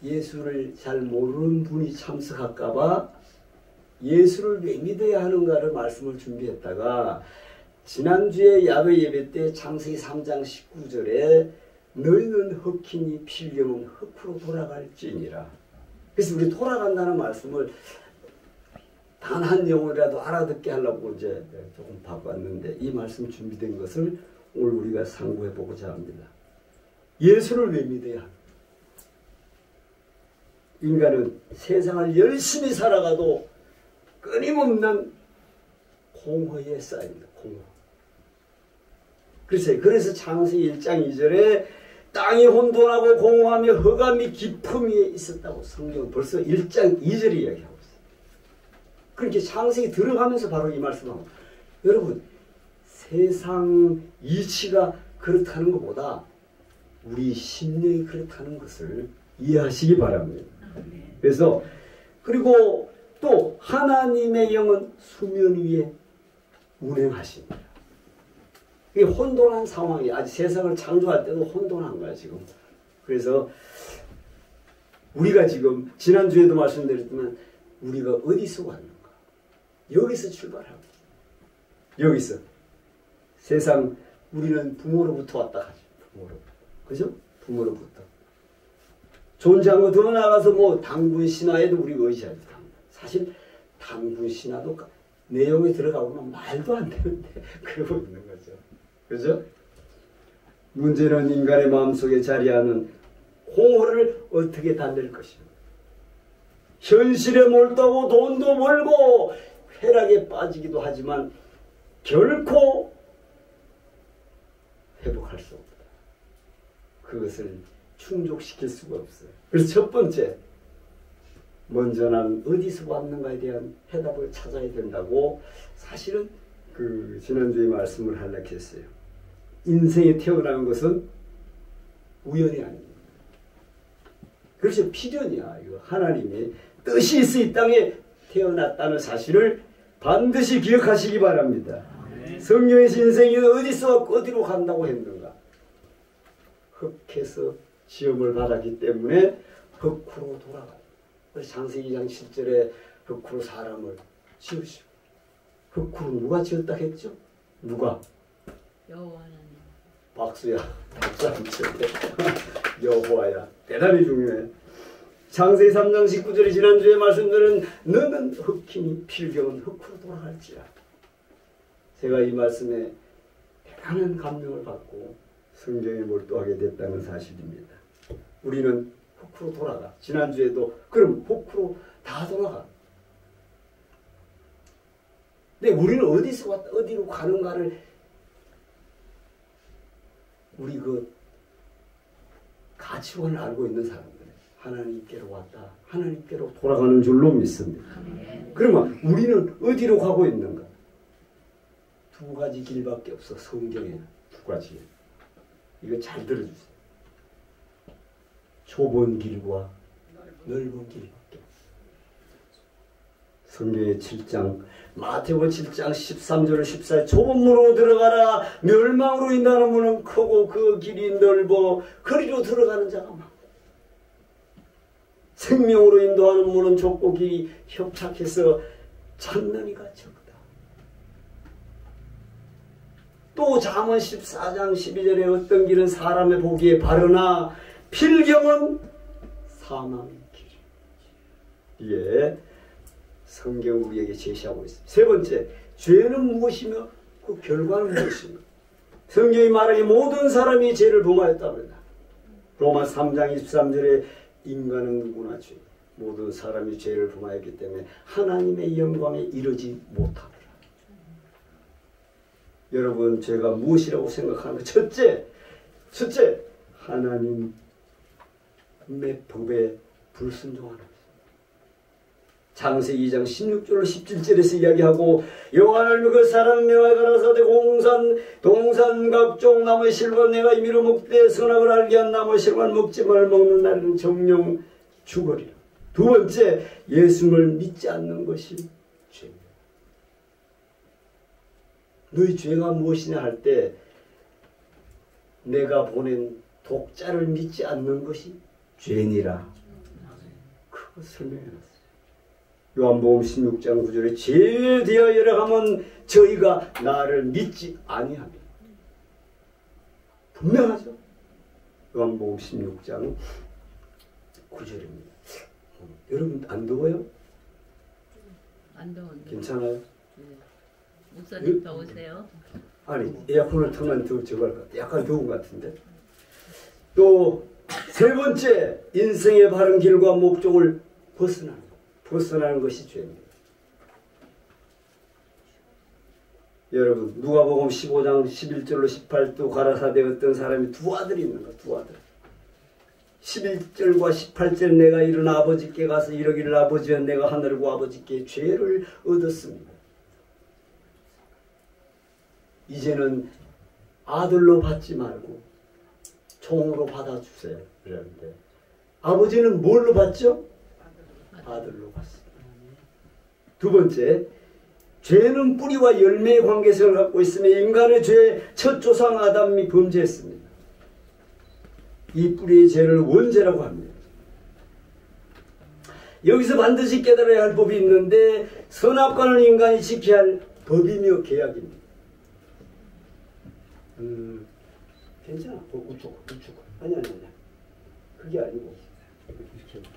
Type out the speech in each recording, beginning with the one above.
예수를 잘 모르는 분이 참석할까봐 예수를 왜 믿어야 하는가를 말씀을 준비했다가 지난주에 야외 예배 때 창세기 3장 19절에 너희는 흑히니 필경은 흑으로 돌아갈지니라. 그래서 우리 돌아간다는 말씀을 단 한 영혼이라도 알아듣게 하려고 이제 조금 바꿨는데 이 말씀 준비된 것을 오늘 우리가 상고해 보고자 합니다. 예수를 왜 믿어야 합니까? 인간은 세상을 열심히 살아가도 끊임없는 공허에 쌓입니다. 공허. 그래서 창세기 1장 2절에 땅이 혼돈하고 공허하며 흑암이 깊음이 있었다고 성경은 벌써 1장 2절에 이야기하고 있어요. 그렇게 창세기 들어가면서 바로 이 말씀하고 여러분 세상 이치가 그렇다는 것보다 우리 심령이 그렇다는 것을 이해하시기 바랍니다. 그래서 그리고 또 하나님의 영은 수면 위에 운행하십니다. 이게 혼돈한 상황이 아직 세상을 창조할 때도 혼돈한 거야 지금. 그래서 우리가 지금 지난주에도 말씀드렸지만 우리가 어디서 왔는가? 여기서 출발하고 여기서 세상 우리는 부모로부터 왔다 가죠. 부모로부터. 그죠? 부모로부터. 존재한 거 더 나가서 뭐 당군 신화에도 우리가 의지하죠. 사실 당군 신화도 내용에 들어가보면 말도 안 되는데 그러고 있는 거죠. 그죠? 문제는 인간의 마음속에 자리하는 공허를 어떻게 달랠 것인가. 현실에 몰두하고 돈도 벌고 쾌락에 빠지기도 하지만 결코 회복할 수 없다. 그것을 충족시킬 수가 없어요. 그래서 첫 번째, 먼저 난 어디서 왔는가에 대한 해답을 찾아야 된다고 사실은 지난주에 말씀을 하려고 했어요. 인생에 태어난 것은 우연이 아닙니다. 그렇죠. 필연이야. 이거 하나님의 뜻이 있어 이 땅에 태어났다는 사실을 반드시 기억하시기 바랍니다. 성경에서 인생이 어디서 어디로 간다고 했는가? 흑해서 시험을 받았기 때문에 흑으로 돌아가요. 그래서 창세기 2장 7절에 흑으로 사람을 지으시고 흑으로 누가 지었다 했죠? 누가? 여호와 하나님. 박수야. 박수 안 쳐. 여호와야. 대단히 중요해. 창세기 3장 19절에 지난주에 말씀드린 너는 흑히니 필경은 흑으로 돌아갈지라. 제가 이 말씀에 대단한 감명을 받고 성경에 몰두하게 됐다는 사실입니다. 우리는 흑으로 돌아가. 지난주에도 그럼 흑으로 다 돌아가. 근데 우리는 어디서 왔다 어디로 가는가를 우리 가치관을 알고 있는 사람들 하나님께로 왔다 하나님께로 돌아가는 줄로 믿습니다. 그러면 우리는 어디로 가고 있는가? 두 가지 길밖에 없어. 성경에 두 가지. 이거 잘 들어주세요. 좁은 길과 넓은 길밖에 없어. 성경의 7장 마태복음 7장 13절 14절 좁은 문으로 들어가라. 멸망으로 인하는 문은 크고 그 길이 넓어 거리로 들어가는 자가 많고 생명으로 인도하는 문은 좁고 길이 협착해서 찾는 이가 적다. 또 잠언 14장 12절에 어떤 길은 사람의 보기에 바르나 필경은 사망의 길. 이게 성경 우리에게 제시하고 있습니다. 세 번째, 죄는 무엇이며 그 결과는 무엇이며. 성경이 말하기 모든 사람이 죄를 범하였답니다. 로마 3장 23절에 인간은 누구나 죄, 모든 사람이 죄를 범하였기 때문에 하나님의 영광에 이르지 못하더라. 여러분 죄가 무엇이라고 생각하는가? 첫째 하나님의 법에 불순종하는 것입니다. 창세기 2장 16절 17절에서 이야기하고 여호와를 그 사람 명하여 가라사대 동산 각종 나무의 실과 내가 임의로 먹되 선악을 알게 한 나무의 실과는 먹지 말 먹는 날은 정령 죽으리라. 두 번째, 예수를 믿지 않는 것이 죄입니다. 너희 죄가 무엇이냐 할 때 내가 보낸 독자를 믿지 않는 것이 죄니라. 설명해놨어요. 요한복음 16장 9절에 죄에 대하여라 하면 저희가 나를 믿지 아니하며. 분명하죠. 요한복음 16장 9절입니다. 여러분 안 더워요? 안 더운데. 괜찮아요? 네. 목사님 더우세요? 아니 에어컨을 틀면 더 저걸 것 같아. 약간 더운 것 같은데. 또 세 번째, 인생의 바른 길과 목적을 벗어나는 것이 죄입니다. 여러분 누가복음 15장 11절로 18도 가라사대 어떤 사람이 두 아들이 있는 거야. 두 아들. 11절과 18절 내가 이른 아버지께 가서 이러기를 아버지여 내가 하늘과 아버지께 죄를 얻었습니다. 이제는 아들로 받지 말고 종으로 받아주세요. 그러는데 아버지는 뭘로 받죠? 아들로 받습니다. 두 번째, 죄는 뿌리와 열매의 관계성을 갖고 있으며 인간의 죄의 첫 조상 아담이 범죄했습니다. 이 뿌리의 죄를 원죄라고 합니다. 여기서 반드시 깨달아야 할 법이 있는데 선악과는 인간이 지켜야 할 법이며 계약입니다. 괜찮아. 우측. 아니. 그게 아니고. 이렇게.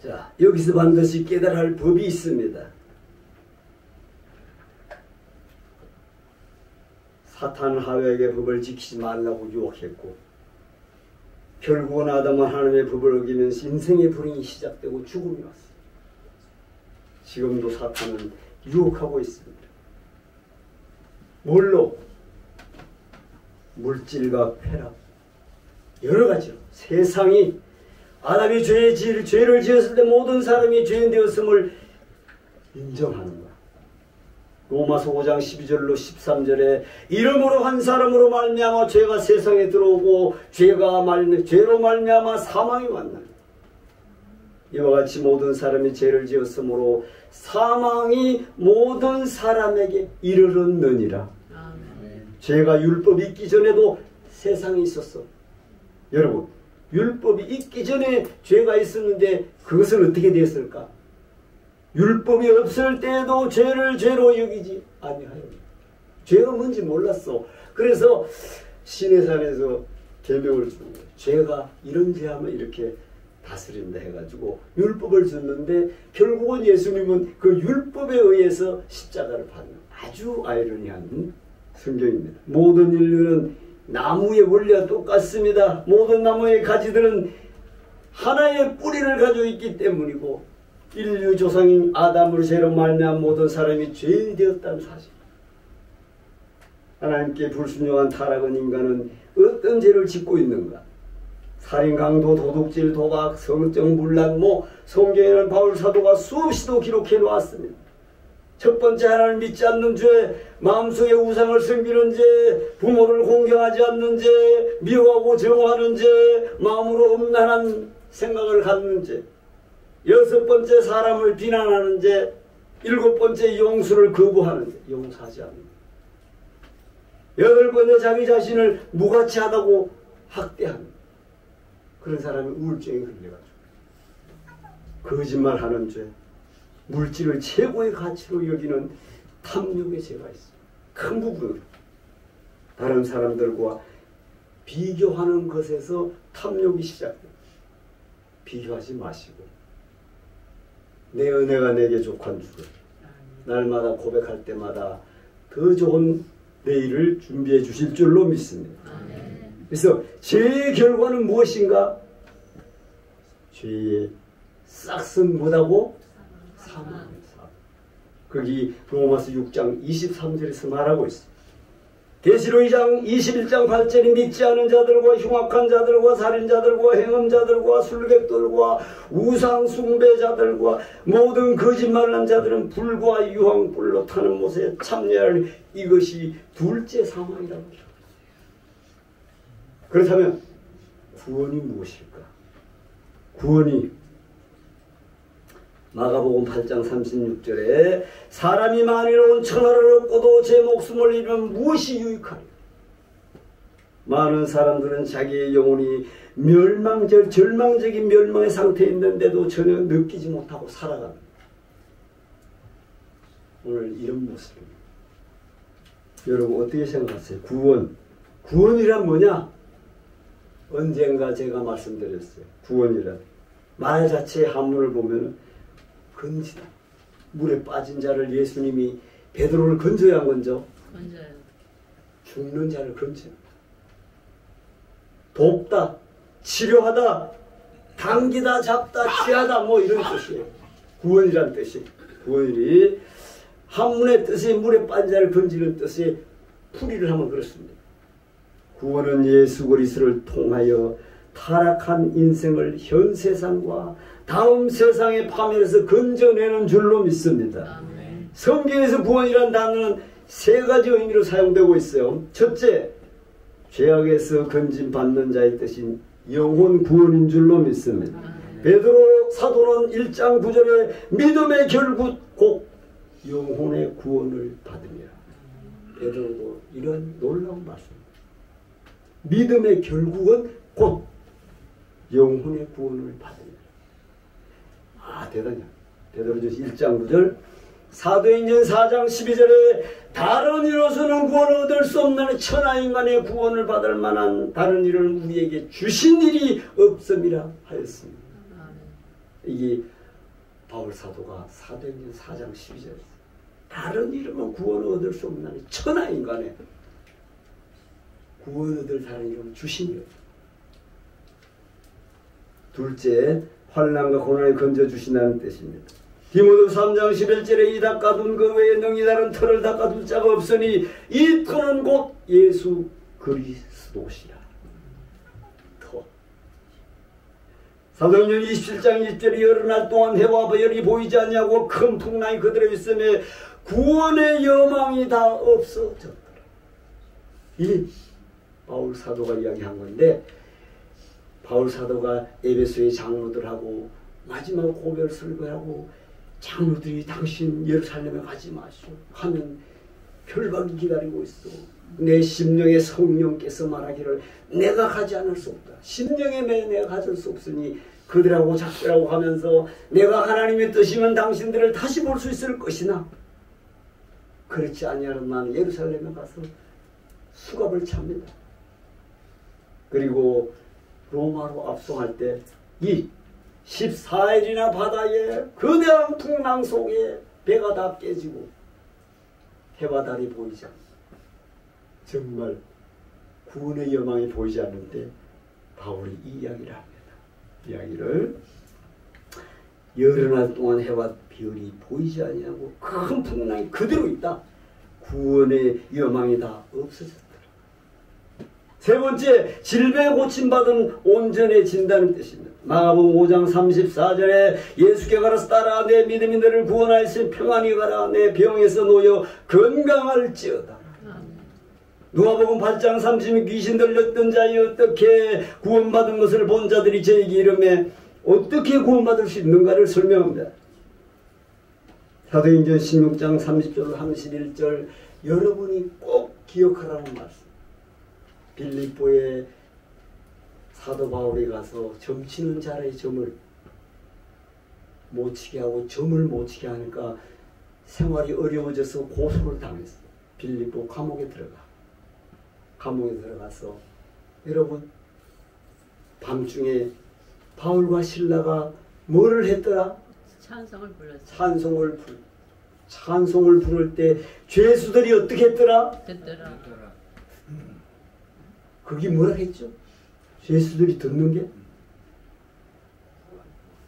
자, 여기서 반드시 깨달아야 할 법이 있습니다. 사탄은 하와에게 법을 지키지 말라고 유혹했고 결국은 아담은 하나님의 법을 어기면서 인생의 불행이 시작되고 죽음이 왔어요. 지금도 사탄은 유혹하고 있습니다. 뭘로? 물질과 쾌락, 여러 가지로. 세상이 아담이 죄를 지었을 때 모든 사람이 죄인 되었음을 인정하는 거야. 로마서 5장 12절로 13절에 이름으로 한 사람으로 말미암아 죄가 세상에 들어오고 죄로 말미암아 사망이 왔나니 이와 같이 모든 사람이 죄를 지었으므로 사망이 모든 사람에게 이르렀느니라. 죄가 율법이 있기 전에도 세상에 있었어. 여러분 율법이 있기 전에 죄가 있었는데 그것은 어떻게 되었을까? 율법이 없을 때에도 죄를 죄로 여기지 아니하여. 죄가 뭔지 몰랐어. 그래서 시내산에서 계명을 주는 거예요. 죄가 이런 죄하면 이렇게 다스린다 해가지고 율법을 줬는데 결국은 예수님은 그 율법에 의해서 십자가를 받는 아주 아이러니한 성경입니다. 모든 인류는 나무의 원리와 똑같습니다. 모든 나무의 가지들은 하나의 뿌리를 가지고 있기 때문이고 인류 조상인 아담으로 죄로 말미암아 모든 사람이 죄인이 되었다는 사실. 하나님께 불순종한 타락한 인간은 어떤 죄를 짓고 있는가? 살인, 강도, 도둑질, 도박, 성적 문란, 성경에는 바울 사도가 수없이도 기록해 놓았습니다. 첫 번째 하나님을 믿지 않는 죄, 마음속에 우상을 섬기는 죄, 부모를 공경하지 않는 죄, 미워하고 정하는 죄, 마음으로 음란한 생각을 갖는 죄. 여섯 번째 사람을 비난하는 죄, 일곱 번째 용서를 거부하는 죄, 용서하지 않는 죄. 여덟 번째 자기 자신을 무가치하다고 학대하는 그런 사람이 우울증에 걸려가지고 거짓말하는 죄, 물질을 최고의 가치로 여기는 탐욕의 죄가 있어요. 큰 부분 다른 사람들과 비교하는 것에서 탐욕이 시작돼요. 비교하지 마시고 내 은혜가 내게 족한 줄을 날마다 고백할 때마다 더 좋은 내일을 준비해 주실 줄로 믿습니다. 그래서 죄의 결과는 무엇인가? 죄의 싹은 뭐다고? 사망. 거기 로마서 6장 23절에서 말하고 있습니다. 계시록 2장 21장 8절이 믿지 않은 자들과 흉악한 자들과 살인자들과 행음자들과 술객들과 우상 숭배자들과 모든 거짓말하는 자들은 불과 유황불로 타는 못에 참여하는 이것이 둘째 사망이라고 합니다. 그렇다면 구원이 무엇일까? 구원이 마가복음 8장 36절에 사람이 만일 온 천하를 얻고도 제 목숨을 잃으면 무엇이 유익하리요. 많은 사람들은 자기의 영혼이 절망적인 멸망의 상태에 있는데도 전혀 느끼지 못하고 살아갑니다. 오늘 이런 모습입니다. 여러분 어떻게 생각하세요? 구원이란 뭐냐? 언젠가 제가 말씀드렸어요. 구원이란 말 자체의 한문을 보면 건지다. 물에 빠진 자를 예수님이 베드로를 건져야 안 건져? 건져요. 죽는 자를 건집니다. 돕다, 치료하다, 당기다, 잡다, 취하다 뭐 이런 뜻이에요. 구원이란 뜻이. 구원이 한문의 뜻이 물에 빠진 자를 건지는 뜻이 풀이를 하면 그렇습니다. 구원은 예수 그리스도를 통하여 타락한 인생을 현 세상과 다음 세상의 파멸에서 건져내는 줄로 믿습니다. 아멘. 성경에서 구원이란 단어는 세 가지 의미로 사용되고 있어요. 첫째, 죄악에서 건진받는 자의 뜻인 영혼 구원인 줄로 믿습니다. 베드로 사도는 1장 9절에 믿음의 결국 곧 영혼의 구원을 받으리라. 베드로도 이런 놀라운 말씀입니다. 믿음의 결국은 곧 영혼의 구원을 받으리라. 아, 대단해요. 베드로전서 1장 9절, 사도행전 4장 12절에 다른 이로서는 구원을 얻을 수 없는 천하인간의 구원을 받을 만한 다른 일을 우리에게 주신 일이 없음이라 하였습니다. 이게 바울 사도가 사도행전 4장 12절에 다른 이름은 구원을 얻을 수 없는 천하인간의 구원을 얻을 다른 이름은 주신 일. 둘째, 환난과 고난에 건져주신다는 뜻입니다. 디모데후서 3장 11절에 이 닦아둔 그 외에 능히 다른 터를 닦아둘 자가 없으니 이 터는 곧 예수 그리스도시라. 터. 사도행전 27장 1절에 여러 날 동안 해와 별이 보이지 않냐고 큰 풍랑이 그들에 있으며 구원의 여망이 다 없어졌더라. 이 바울 사도가 이야기한 건데, 바울 사도가 에베소의 장로들하고 마지막 고별 설교하고 장로들이 당신 예루살렘에 가지 마시오 하면 결박이 기다리고 있어. 내 심령에 성령께서 말하기를 내가 가지 않을 수 없다. 심령에 매 내가 가질 수 없으니 그들하고 작별하고 하면서 내가 하나님의 뜻이면 당신들을 다시 볼 수 있을 것이나 그렇지 아니하면 나는 예루살렘에 가서 수갑을 찹니다. 그리고 로마로 압송할 때 이 14일이나 바다에 거대한 풍랑 속에 배가 다 깨지고 해와 달이 보이지 않습니다. 정말 구원의 여망이 보이지 않는데 바울이 이 이야기를 합니다. 이야기를 여러 날 동안 해와 별이 보이지 아니하고 큰 풍랑이 그대로 있다. 구원의 여망이 다 없어졌다. 세 번째, 질병에 고침받은 온전해진다는 뜻입니다. 마가복음 5장 34절에 예수께 가라서 따라 내 믿음이 너를 구원하였으니 평안히 가라. 내 병에서 놓여 건강할지어다. 누가복음 8장 30절 귀신 들렸던 자여 어떻게 구원받은 것을 본 자들이 저에게 이르매 어떻게 구원받을 수 있는가를 설명합니다. 사도행전 16장 30절 31절 여러분이 꼭 기억하라는 말씀. 빌립보에 사도 바울이 가서 점치는 자의 점을 못 치게 하고 점을 못 치게 하니까 생활이 어려워져서 고소를 당했어. 빌립보 감옥에 들어가서 여러분 밤중에 바울과 실라가 뭐를 했더라? 찬송을 불렀어요. 찬송을 부를 때 죄수들이 어떻게 했더라? 듣더라. 그게 뭐라 했죠? 죄수들이 듣는 게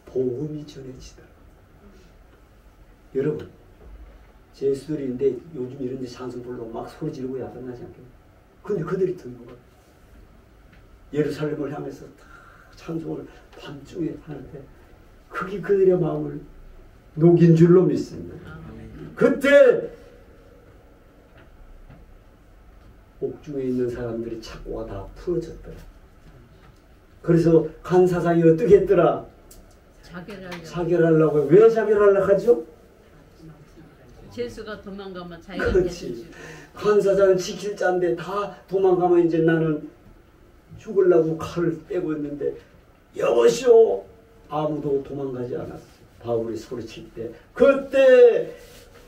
복음이 전해지더라. 여러분 죄수들인데 요즘 이런 데 찬송 부르고 막 소리 지르고 야단나지 않겠냐? 근데 그들이 듣는 거야. 예루살렘을 향해서 찬송을 밤중에 하는데 그게 그들의 마음을 녹인 줄로 믿습니다. 그때 옥중에 있는 사람들이 착고가 다 풀어졌더라. 그래서 간 사상이 어떻게 했더라? 자결하려고. 왜 자결하려고 하죠? 죄수가 도망가면 자기가 그렇지. 죄수. 간사장은 지킬 자인데 다 도망가면 이제 나는 죽으려고 칼을 빼고 있는데 여보시오. 아무도 도망가지 않았어. 바울이 소리칠 때. 그때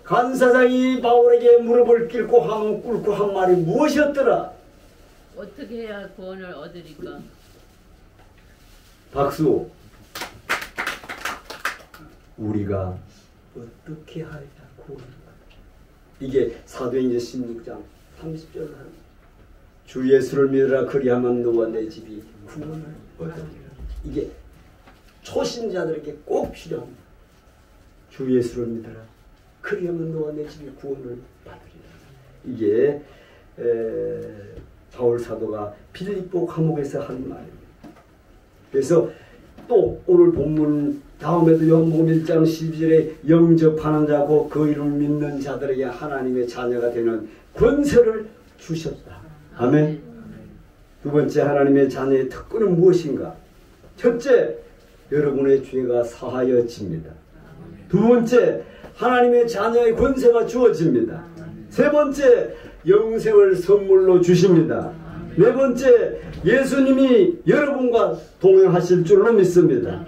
간사장이 바울에게 무릎을 꿇고 한 말이 무엇이었더라? 어떻게 해야 구원을 얻으리까? 박수. 우리가 어떻게 하야 구원을 받으리까? 이게 사도행전 16장 30절 하는 주 예수를 믿으라 그리하면 너와 내 집이 구원을 얻으리라. 이게 초신자들에게 꼭 필요합니다. 주 예수를 믿으라 그리하면 너와 내 집이 구원을 받으리라. 이게 바울 사도가 빌립보 감옥에서 한 말입니다. 그래서 또 오늘 본문 다음에도 요한복음 1장 12절에 영접하는 자고 그 이름을 믿는 자들에게 하나님의 자녀가 되는 권세를 주셨다. 아멘. 두 번째, 하나님의 자녀의 특권은 무엇인가? 첫째, 여러분의 죄가 사하여집니다. 두 번째, 하나님의 자녀의 권세가 주어집니다. 세 번째, 영생을 선물로 주십니다. 네 번째, 예수님이 여러분과 동행하실 줄로 믿습니다.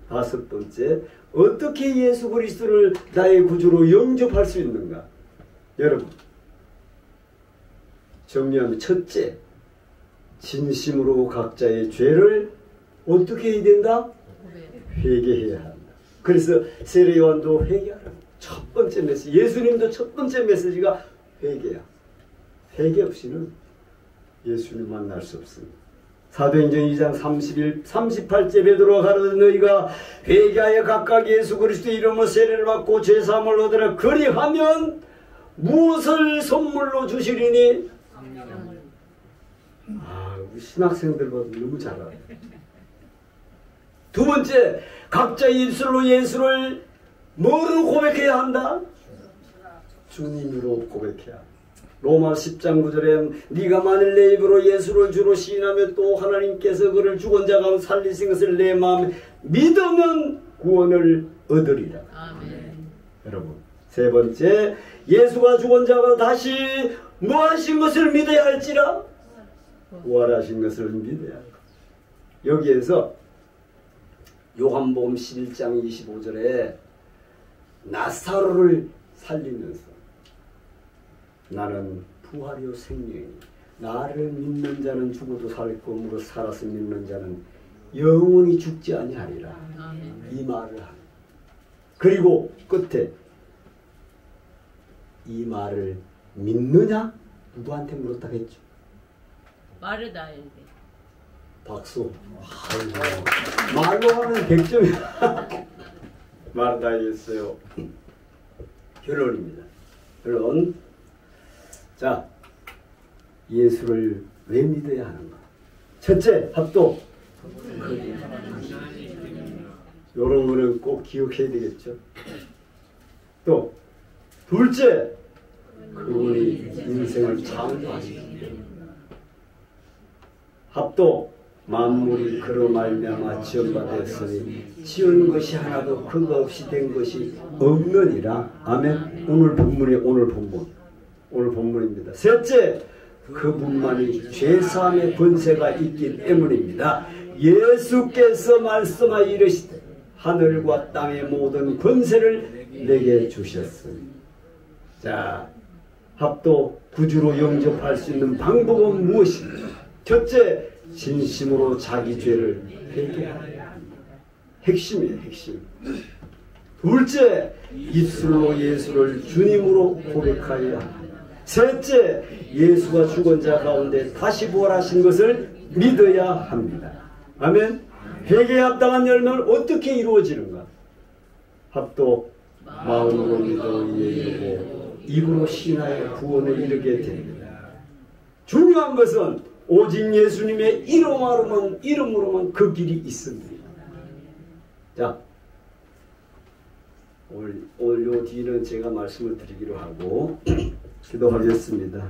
다섯 번째, 어떻게 예수 그리스도를 나의 구주로 영접할 수 있는가? 여러분, 정리하면 첫째, 진심으로 각자의 죄를 어떻게 해야 된다? 회개해야 한다. 그래서 세례 요한도 회개하라. 첫 번째 메시지, 예수님도 첫 번째 메시지가 회개야. 회개 없이는 예수님 만날 수 없습니다. 사도행전 2장 38째 베드로가 가로되 너희가 회개하여 각각 예수 그리스도의 이름으로 세례를 받고 죄사함을 얻으라. 그리하면 무엇을 선물로 주시리니? 우리 신학생들보다 너무 잘 알아요. 두 번째, 각자의 입술로 예수를 뭐로 고백해야 한다? 주님으로 고백해야 한다. 로마 10장 9절에 네가 만일 내 입으로 예수를 주로 시인하면 또 하나님께서 그를 죽은 자 가운데 살리신 것을 내 마음에 믿으면 구원을 얻으리라. 아멘. 여러분, 세 번째, 예수가 죽은 자가 다시 뭐 하신 것을 믿어야 할지라? 부활하신 것을 믿어야 할까? 여기에서 요한복음 11장 25절에 나사로를 살리면서 나는 부활이요 생명이니 나를 믿는 자는 죽어도 살 것으로 살아서 믿는 자는 영원히 죽지 아니하리라. 이 말을 합니다. 그리고 끝에 이 말을 믿느냐? 누구한테 물었다고 했죠? 마르다에게. 박수. 아이고. 말로 하면 100점이야. 마르다였어요. 결론입니다. 결론. 자, 예수를 왜 믿어야 하는가? 첫째, 합도. 이런 거는 꼭 기억해야 되겠죠. 또 둘째, 그분이 인생을 창조하시기 때문에. 합도, 만물이 그로 말미암아 지음받았으니 지은 것이 하나도 그거 없이 된 것이 없느니라. 아멘. 오늘 본문입니다. 셋째, 그분만이 죄사함의 권세가 있기 때문입니다. 예수께서 말씀하여 이르시되 하늘과 땅의 모든 권세를 내게 주셨으니. 자, 합도 구주로 영접할 수 있는 방법은 무엇인가? 첫째, 진심으로 자기 죄를 회개하라. 핵심이에요, 핵심. 둘째, 입술로 예수를 주님으로 고백하여야 합니다. 셋째, 예수가 죽은 자 가운데 다시 부활하신 것을 믿어야 합니다. 아멘. 회개에 합당한 열매는 어떻게 이루어지는가? 합도 마음으로 믿어 이르고 입으로 신하여 구원을 이루게 됩니다. 중요한 것은 오직 예수님의 이름으로만 그 길이 있습니다. 자, 오늘 요 뒤는 제가 말씀을 드리기로 하고 기도하겠습니다.